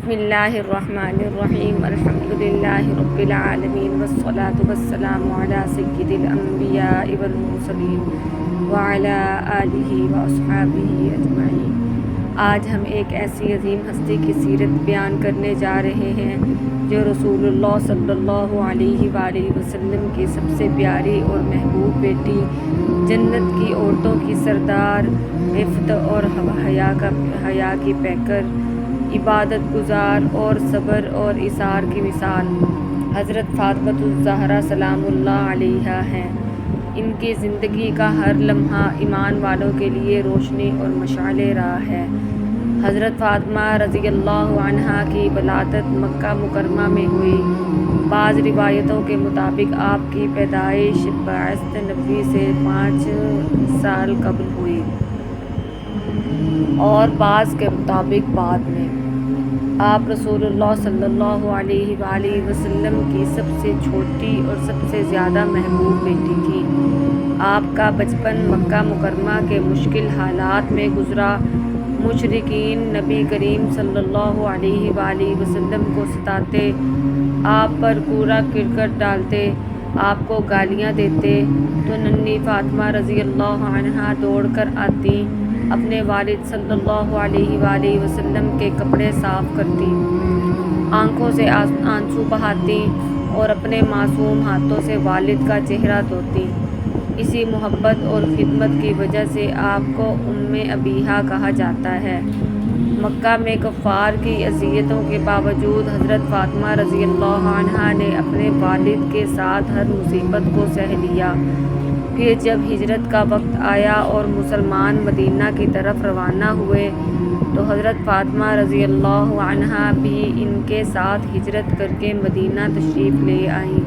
بسم اللہ الرحمن الرحیم الحمدللہ رب العالمین والصلاة والسلام علی سید الانبیاء والمرسلین وعلی آلہ واصحابہ اجمعین۔ آج ہم ایک ایسی عظیم ہستی کی سیرت بیان کرنے جا رہے ہیں جو رسول اللہ صلی اللہ علیہ وآلہ وسلم کی سب سے پیاری اور محبوب بیٹی، جنت کی عورتوں کی سردار، عفت اور حیا کی پیکر، عبادت گزار اور صبر اور ایثار کی مثال حضرت فاطمۃ الزہرا سلام اللہ علیہا ہیں۔ ان کی زندگی کا ہر لمحہ ایمان والوں کے لیے روشنی اور مشعل راہ ہے۔ حضرت فاطمہ رضی اللہ عنہا کی ولادت مکہ مکرمہ میں ہوئی۔ بعض روایتوں کے مطابق آپ کی پیدائش بعثت نبوی سے 5 سال قبل ہوئی اور بعض کے مطابق بعد میں۔ آپ رسول اللہ صلی اللہ علیہ وآلہ وسلم کی سب سے چھوٹی اور سب سے زیادہ محبوب بیٹی تھیں۔ آپ کا بچپن مکہ مکرمہ کے مشکل حالات میں گزرا۔ مشرکین نبی کریم صلی اللہ علیہ وآلہ وسلم کو ستاتے، آپ پر کوڑا کرکٹ ڈالتے، آپ کو گالیاں دیتے تو ننھی فاطمہ رضی اللہ عنہا دوڑ کر آتی، اپنے والد صلی اللہ علیہ وآلہ وسلم کے کپڑے صاف کرتی، آنکھوں سے آنسو بہاتی اور اپنے معصوم ہاتھوں سے والد کا چہرہ دھوتی۔ اسی محبت اور خدمت کی وجہ سے آپ کو ام ابیہا کہا جاتا ہے۔ مکہ میں کفار کی اذیتوں کے باوجود حضرت فاطمہ رضی اللہ عنہا نے اپنے والد کے ساتھ ہر مصیبت کو سہ لیا۔ پھر جب ہجرت کا وقت آیا اور مسلمان مدینہ کی طرف روانہ ہوئے تو حضرت فاطمہ رضی اللہ عنہا بھی ان کے ساتھ ہجرت کر کے مدینہ تشریف لے آئیں۔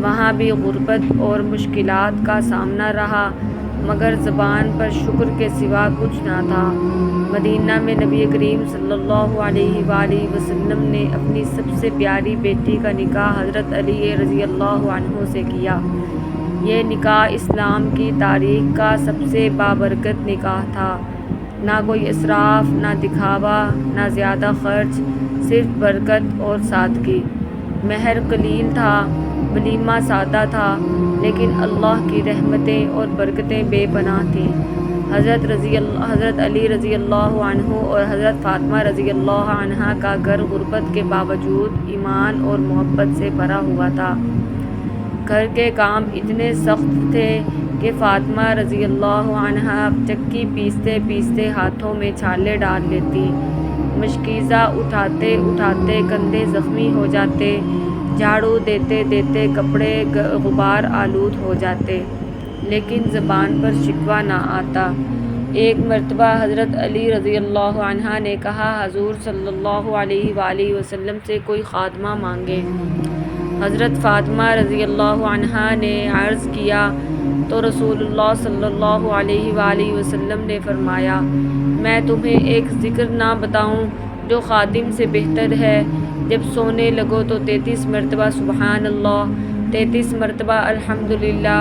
وہاں بھی غربت اور مشکلات کا سامنا رہا، مگر زبان پر شکر کے سوا کچھ نہ تھا۔ مدینہ میں نبی کریم صلی اللہ علیہ وآلہ وسلم نے اپنی سب سے پیاری بیٹی کا نکاح حضرت علی رضی اللہ عنہ سے کیا۔ یہ نکاح اسلام کی تاریخ کا سب سے بابرکت نکاح تھا۔ نہ کوئی اسراف، نہ دکھاوا، نہ زیادہ خرچ، صرف برکت اور سادگی۔ مہر قلیل تھا، ولیمہ سادہ تھا، لیکن اللہ کی رحمتیں اور برکتیں بے پناہ تھیں۔ حضرت علی رضی اللہ عنہ اور حضرت فاطمہ رضی اللہ عنہا کا گھر غربت کے باوجود ایمان اور محبت سے بھرا ہوا تھا۔ گھر کے کام اتنے سخت تھے کہ فاطمہ رضی اللہ عنہا چکی پیستے پیستے ہاتھوں میں چھالے ڈال لیتی، مشکیزہ اٹھاتے اٹھاتے کندھے زخمی ہو جاتے، جھاڑو دیتے دیتے کپڑے غبار آلود ہو جاتے، لیکن زبان پر شکوہ نہ آتا۔ ایک مرتبہ حضرت علی رضی اللہ عنہ نے کہا، حضور صلی اللہ علیہ وآلہ وسلم سے کوئی خادمہ مانگے۔ حضرت فاطمہ رضی اللہ عنہا نے عرض کیا تو رسول اللہ صلی اللہ علیہ وآلہ وسلم نے فرمایا، میں تمہیں ایک ذکر نہ بتاؤں جو خادم سے بہتر ہے؟ جب سونے لگو تو 33 مرتبہ سبحان اللہ، 33 مرتبہ الحمدللہ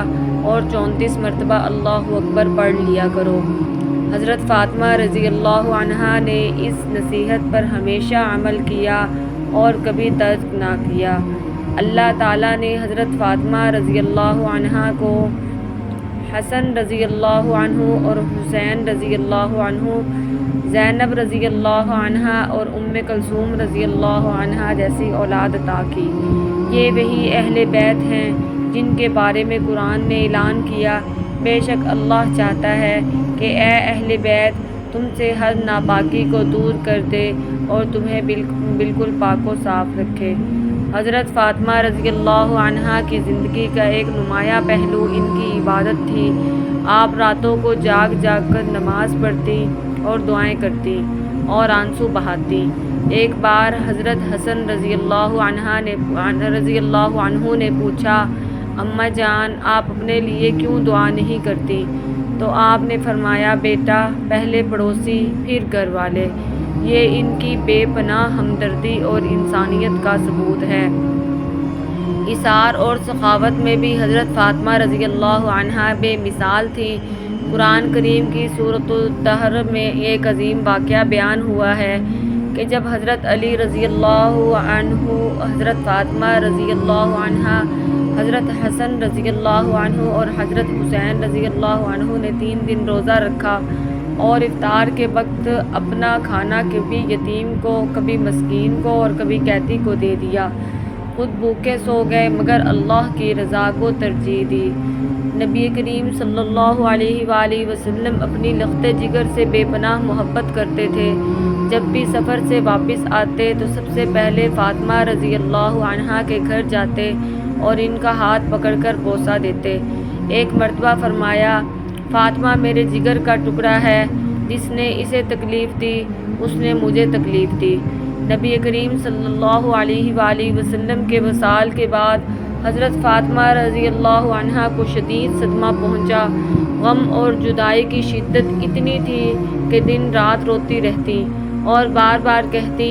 اور 34 مرتبہ اللہ اکبر پڑھ لیا کرو۔ حضرت فاطمہ رضی اللہ عنہا نے اس نصیحت پر ہمیشہ عمل کیا اور کبھی ترک نہ کیا۔ اللہ تعالیٰ نے حضرت فاطمہ رضی اللہ عنہا کو حسن رضی اللہ عنہ اور حسین رضی اللہ عنہ، زینب رضی اللہ عنہا اور ام کلثوم رضی اللہ عنہا جیسی اولاد عطا کی۔ یہ وہی اہل بیت ہیں جن کے بارے میں قرآن نے اعلان کیا، بے شک اللہ چاہتا ہے کہ اے اہل بیت تم سے ہر ناپاکی کو دور کر دے اور تمہیں بالکل پاک و صاف رکھے۔ حضرت فاطمہ رضی اللہ عنہا کی زندگی کا ایک نمایاں پہلو ان کی عبادت تھی۔ آپ راتوں کو جاگ جاگ کر نماز پڑھتی اور دعائیں کرتی اور آنسو بہاتی۔ ایک بار حضرت حسن رضی اللہ عنہ نے پوچھا، اماں جان آپ اپنے لیے کیوں دعا نہیں کرتی؟ تو آپ نے فرمایا، بیٹا پہلے پڑوسی پھر گھر والے۔ یہ ان کی بے پناہ ہمدردی اور انسانیت کا ثبوت ہے۔ ایثار اور سخاوت میں بھی حضرت فاطمہ رضی اللہ عنہا بے مثال تھی۔ قرآن کریم کی سورۃ الدہر میں ایک عظیم واقعہ بیان ہوا ہے کہ جب حضرت علی رضی اللہ عنہ، حضرت فاطمہ رضی اللہ عنہا، حضرت حسن رضی اللہ عنہ اور حضرت حسین رضی اللہ عنہ نے 3 دن روزہ رکھا اور افطار کے وقت اپنا کھانا کبھی یتیم کو، کبھی مسکین کو اور کبھی قیدی کو دے دیا، خود بھوکے سو گئے مگر اللہ کی رضا کو ترجیح دی۔ نبی کریم صلی اللہ علیہ وآلہ وسلم اپنی لخت جگر سے بے پناہ محبت کرتے تھے۔ جب بھی سفر سے واپس آتے تو سب سے پہلے فاطمہ رضی اللہ عنہا کے گھر جاتے اور ان کا ہاتھ پکڑ کر بوسہ دیتے۔ ایک مرتبہ فرمایا، فاطمہ میرے جگر کا ٹکڑا ہے، جس نے اسے تکلیف دی اس نے مجھے تکلیف دی۔ نبی کریم صلی اللہ علیہ وآلہ وسلم کے وصال کے بعد حضرت فاطمہ رضی اللہ عنہا کو شدید صدمہ پہنچا۔ غم اور جدائی کی شدت اتنی تھی کہ دن رات روتی رہتی اور بار بار کہتی،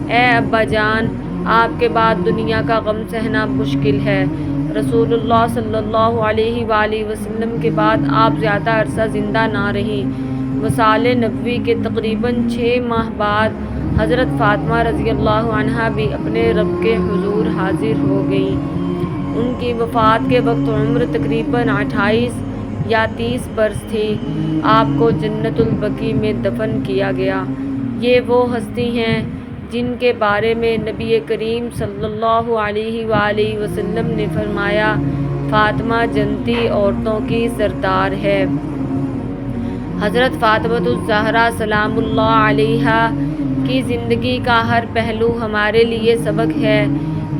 اے ابا جان، آپ کے بعد دنیا کا غم سہنا مشکل ہے۔ رسول اللہ صلی اللہ علیہ وآلہ وسلم کے بعد آپ زیادہ عرصہ زندہ نہ رہیں۔ وصال نبوی کے تقریباً 6 ماہ بعد حضرت فاطمہ رضی اللہ عنہا بھی اپنے رب کے حضور حاضر ہو گئیں۔ ان کی وفات کے وقت عمر تقریباً 28 یا 30 برس تھی۔ آپ کو جنت البقیع میں دفن کیا گیا۔ یہ وہ ہستی ہیں جن کے بارے میں نبی کریم صلی اللہ علیہ وآلہ وسلم نے فرمایا، فاطمہ جنتی عورتوں کی سردار ہے۔ حضرت فاطمہ الزہرا سلام اللہ علیہا کی زندگی کا ہر پہلو ہمارے لیے سبق ہے۔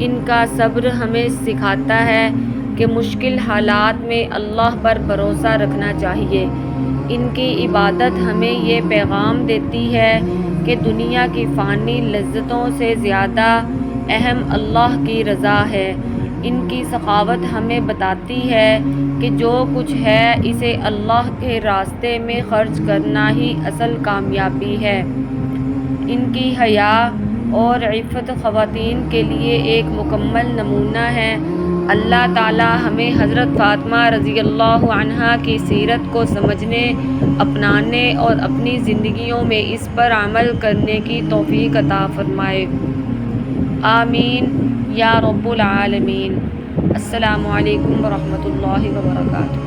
ان کا صبر ہمیں سکھاتا ہے کہ مشکل حالات میں اللہ پر بھروسہ رکھنا چاہیے۔ ان کی عبادت ہمیں یہ پیغام دیتی ہے کہ دنیا کی فانی لذتوں سے زیادہ اہم اللہ کی رضا ہے۔ ان کی سخاوت ہمیں بتاتی ہے کہ جو کچھ ہے اسے اللہ کے راستے میں خرچ کرنا ہی اصل کامیابی ہے۔ ان کی حیا اور عفت خواتین کے لیے ایک مکمل نمونہ ہے۔ اللہ تعالی ہمیں حضرت فاطمہ رضی اللہ عنہا کی سیرت کو سمجھنے، اپنانے اور اپنی زندگیوں میں اس پر عمل کرنے کی توفیق عطا فرمائے۔ آمین یا رب العالمین۔ السلام علیکم ورحمۃ اللہ وبرکاتہ۔